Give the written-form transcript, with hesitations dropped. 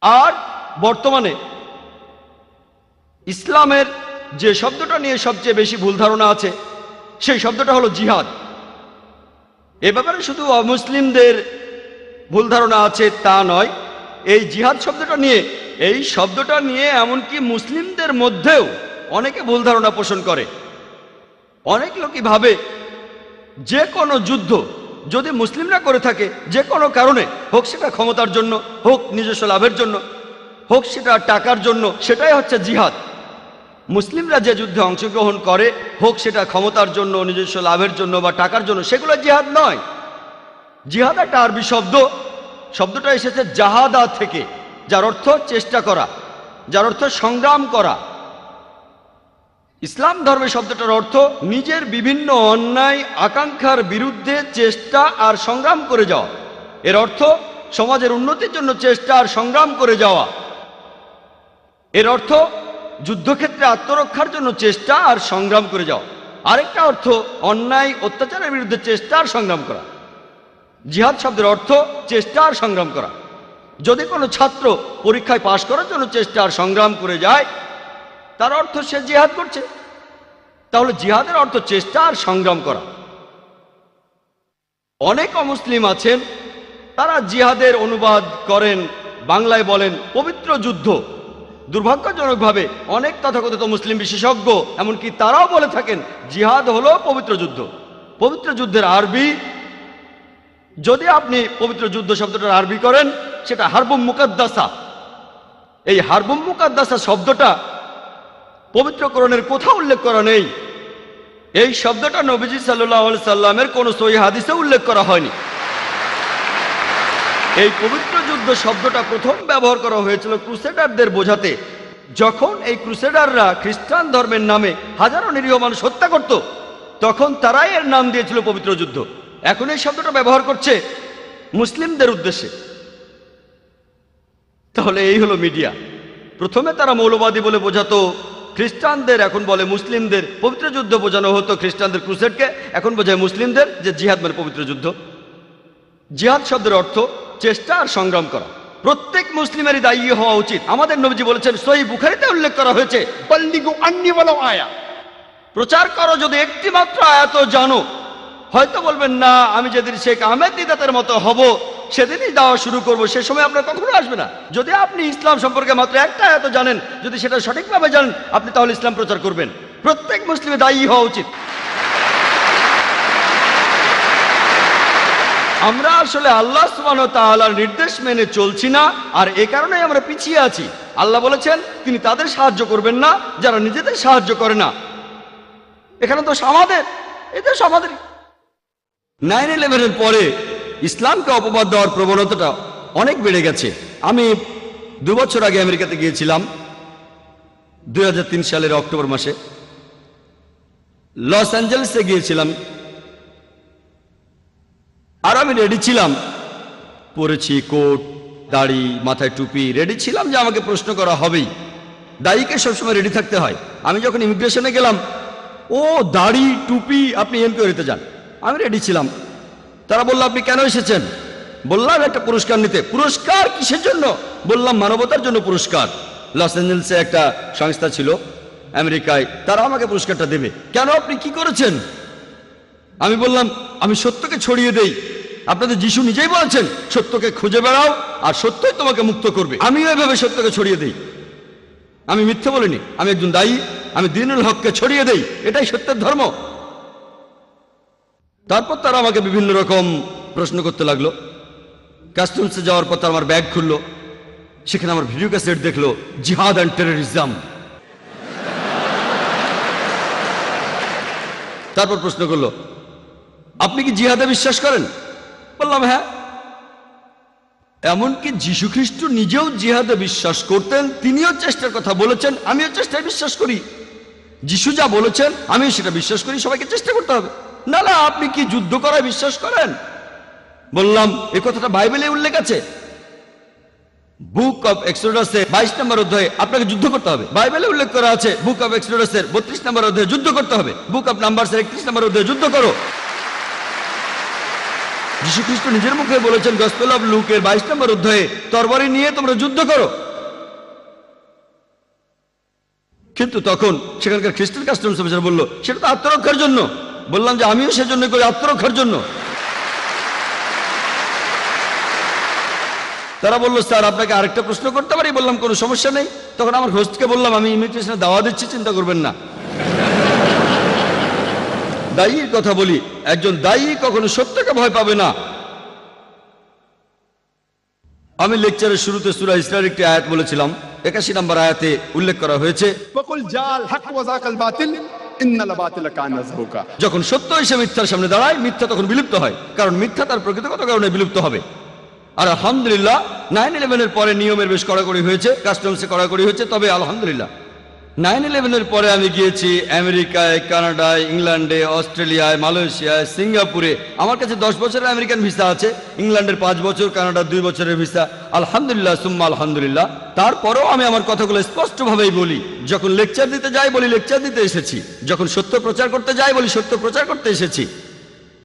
আর বর্তমানে ইসলামের যে শব্দটা নিয়ে সবচেয়ে বেশি ভুল ধারণা আছে সেই শব্দটা হলো জিহাদ। এ ব্যাপারে শুধু অমুসলিমদের ভুল ধারণা আছে তা নয়, এই জিহাদ শব্দটা নিয়ে এমনকি মুসলিমদের মধ্যেও অনেকে ভুল ধারণা পোষণ করে। অনেক লোকই ভাবে যে কোনো যুদ্ধ যদি মুসলিমরা করে থাকে, যে কোনো কারণে হোক, সেটা ক্ষমতার জন্য হোক, নিজস্ব লাভের জন্য হোক, সেটা টাকার জন্য, সেটাই হচ্ছে জিহাদ। মুসলিমরা যে যুদ্ধে অংশগ্রহণ করে, হোক সেটা ক্ষমতার জন্য, নিজস্ব লাভের জন্য বা টাকার জন্য, সেগুলো জিহাদ নয়। জিহাদ একটা আরবি শব্দটা এসেছে জাহাদা থেকে, যার অর্থ চেষ্টা করা, যার অর্থ সংগ্রাম করা। ইসলাম ধর্মে শব্দটার অর্থ নিজের বিভিন্ন অন্যায় আকাঙ্ক্ষার বিরুদ্ধে চেষ্টা আর সংগ্রাম করে যাওয়া। এর অর্থ সমাজের উন্নতির জন্য চেষ্টা আর সংগ্রাম করে যাওয়া। এর অর্থ যুদ্ধক্ষেত্রে আত্মরক্ষার জন্য চেষ্টা আর সংগ্রাম করে যাওয়া। আরেকটা অর্থ অন্যায় অত্যাচারের বিরুদ্ধে চেষ্টা আর সংগ্রাম করা। জিহাদ শব্দের অর্থ চেষ্টা আর সংগ্রাম করা। যদি কোনো ছাত্র পরীক্ষায় পাশ করার জন্য চেষ্টা আর সংগ্রাম করে যায়, তার অর্থ সে জিহাদ করছে। তাহলে জিহাদের অর্থ চেষ্টা আর সংগ্রাম করা। অনেক অমুসলিম আছেন, তারা জিহাদের অনুবাদ করেন, বাংলায় বলেন পবিত্র যুদ্ধ। দুর্ভাগ্যজনকভাবে অনেক তথাকথিত মুসলিম বিশেষজ্ঞ এমনকি তারাও বলে থাকেন জিহাদ হলো পবিত্র যুদ্ধ। পবিত্র যুদ্ধের আরবি, যদি আপনি পবিত্র যুদ্ধ শব্দটার আরবি করেন, সেটা হারবুম মুকাদ্দাসা। এই হারবুম মুকাদ্দাসা শব্দটা পবিত্র কোরআনের কোথাও উল্লেখ করা নেই। এই শব্দটা নবীজি সাল্লাল্লাহু আলাইহি সাল্লামের কোনো সহিহ হাদিসে উল্লেখ করা হয়নি। এই পবিত্র যুদ্ধ শব্দটা প্রথম ব্যবহার করা হয়েছিল ক্রুসেডারদের বোঝাতে। যখন এই ক্রুসেডাররা খ্রিস্টান ধর্মের নামে হাজারো নিরীহ মানুষ হত্যা করত, তখন তারাই এর নাম দিয়েছিল পবিত্র যুদ্ধ। এখন এই শব্দটা ব্যবহার করছে মুসলিমদের উদ্দেশ্যে। তাহলে এই হলো মিডিয়া। প্রথমে তারা মৌলবাদী বলে বোঝাতো খ্রিস্টানদের, এখন বলে মুসলিমদের। পবিত্র যুদ্ধ বোঝানো হতো খ্রিস্টানদের ক্রুসেডকে, এখন বোঝায় মুসলিমদের যে জিহাদ মানে পবিত্র যুদ্ধ। জিহাদ শব্দের অর্থ চেষ্টা আর সংগ্রাম করা। প্রত্যেক মুসলিমেরই দায়ী হওয়া উচিত। আমাদের নবীজি বলেছেন, সহিহ বুখারীতে উল্লেখ করা হয়েছে, বাল্লিগু আন্নী ওয়ালাউ আয়া, প্রচার করো যদি একটি মাত্র আয়াত জানো। হয়তো বলবেন না, আমি যেদিন শেখ আহমেদ দিদাতের মতো হব সেদিনই দাওয়া শুরু করব, সে সময় আপনার কখনো আসবে না। যদি আপনি ইসলাম সম্পর্কে মাত্র একটা আয়াত জানেন, যদি সেটা সঠিকভাবে জানেন, আপনি তাহলে ইসলাম প্রচার করবেন। প্রত্যেক মুসলিমের দায়ী হওয়া উচিত। আমরা আসলে আল্লাহ সুবহানাহু ওয়া তাআলার নির্দেশ মেনে চলছি না, আর এ কারণেই আমরা পিছিয়ে আছি। আল্লাহ বলেছেন তিনি তাদের সাহায্য করবেন না যারা নিজেদের সাহায্য করে না। এখানে তো আমাদের, এটা আমাদের। 9/11-এর পরে ইসলামকে অপবাদ দেওয়ার প্রবণতাটা অনেক বেড়ে গেছে। আমি 2 বছর আগে আমেরিকাতে গিয়েছিলাম, 2003 সালের অক্টোবর মাসে লস অ্যাঞ্জেলেসে গিয়েছিলাম। আর আমি রেডি ছিলাম, পরেছি কোট, দাড়ি, মাথায় টুপি, রেডি ছিলাম যে আমাকে প্রশ্ন করা হবেই। দায়ীকে সবসময় রেডি থাকতে হয়। আমি যখন ইমিগ্রেশনে গেলাম, ও দাড়ি টুপি, আপনি এনকোয়ারিতে যান। আমি রেডি ছিলাম। তারা বলল, আপনি কেন এসেছেন? বললাম একটা পুরস্কার নিতে। পুরস্কার কিসের জন্য? বললাম মানবতার জন্য পুরস্কার। লস অ্যাঞ্জেলেসে একটা সংস্থা ছিল আমেরিকায়, তারা আমাকে পুরস্কারটা দেবে। কেন, আপনি কি করেছেন? আমি বললাম, আমি সত্যকে ছড়িয়ে দেই। আপনাদের যিশু নিজেই বলেছেন, সত্যকে খুঁজে বেড়াও আর সত্যই তোমাকে মুক্ত করবে। আমিও এভাবে সত্যকে ছড়িয়ে দেই। আমি মিথ্যে বলিনি, আমি একজন দায়ী। আমি দ্বীনুল হককে ছড়িয়ে দেই, এটাই সত্যের ধর্ম। তারপর তারা আমাকে বিভিন্ন রকম প্রশ্ন করতে লাগলো। কাস্টমসে যাওয়ার পর তারা আমার ব্যাগ খুললো, সেখানে আমার ভিডিও ক্যাসেট দেখলো, জিহাদ অ্যান্ড টেররিজম। তারপর প্রশ্ন করলো, আপনি কি জিহাদে বিশ্বাস করেন? বললাম হ্যাঁ। এমনকি যীশু খ্রিস্ট নিজেও জিহাদে বিশ্বাস করতেন, তিনিও চেষ্টার কথা বলেছেন, আমিও চেষ্টায় বিশ্বাস করি। যিশু যা বলেছেন আমিও সেটা বিশ্বাস করি, সবাইকে চেষ্টা করতে হবে। না না, আপনি কি যুদ্ধ করায় বিশ্বাস করেন? বললাম, এই কথাটা বাইবেলে উল্লেখ আছে, বুক অফ এক্সোডাসে 22 নম্বর অধ্যায়ে আপনাকে যুদ্ধ করতে হবে। বাইবেলে উল্লেখ করা আছে বুক অফ এক্সোডাসের 32 নম্বর অধ্যায়ে যুদ্ধ করতে হবে। বুক অফ নাম্বারসের 31 নম্বর অধ্যায়ে যুদ্ধ করো। যীশু খ্রিস্ট নিজের মুখে বলেছেন গসপেল অফ লুকের 22 নম্বর অধ্যায়ে, তরবারি নিয়ে তোমরা যুদ্ধ করো। কিন্তু তখন সেখানকার খ্রিস্টান কাস্টমস অফিসার বলল, সেটা তো আত্মরক্ষার জন্য। বললাম যে আমিও সেজন্য করি, আত্মরক্ষার জন্য। তারা বলল, স্যার আপনাকে আরেকটা প্রশ্ন করতে পারি? বললাম কোনো সমস্যা নেই। তখন আমার হোস্টকে বললাম, আমি ইমিগ্রেশনে দাওয়া দিচ্ছি, চিন্তা করবেন না। দায়ীর কথা বলি, একজন দায়ী কখনো সত্যকে ভয় পাবে না। আমি লেকচারের শুরুতে সূরা ইসরার একটি আয়াত বলেছিলাম, 81 নম্বর আয়াতে উল্লেখ করা হয়েছে, যখন সত্য এসে মিথ্যার সামনে দাঁড়ায়, মিথ্যা তখন বিলুপ্ত হয়, কারণ মিথ্যা তার প্রকৃতিগত কারণে বিলুপ্ত হবে। আর আলহামদুলিল্লাহ 9/11-এর পরে নিয়মের বেশ কড়াকড়ি হয়েছে, কাস্টমসে কড়াকড়ি হয়েছে। তবে আলহামদুলিল্লাহ 9/11-এর পরে আমি গিয়েছি আমেরিকায়, কানাডায়, ইংল্যান্ডে, অস্ট্রেলিয়ায়, মালয়েশিয়ায়, সিঙ্গাপুরে। আমার কাছে 10 বছরের আমেরিকান ভিসা আছে, ইংল্যান্ডের 5 বছর, কানাডার 2 বছরের ভিসা। আলহামদুলিল্লাহ সুম্মা আলহামদুলিল্লাহ। তারপরেও আমি আমার কথাগুলো স্পষ্টভাবেই বলি। যখন লেকচার দিতে যাই বলি লেকচার দিতে এসেছি, যখন সত্য প্রচার করতে যাই বলি সত্য প্রচার করতে এসেছি।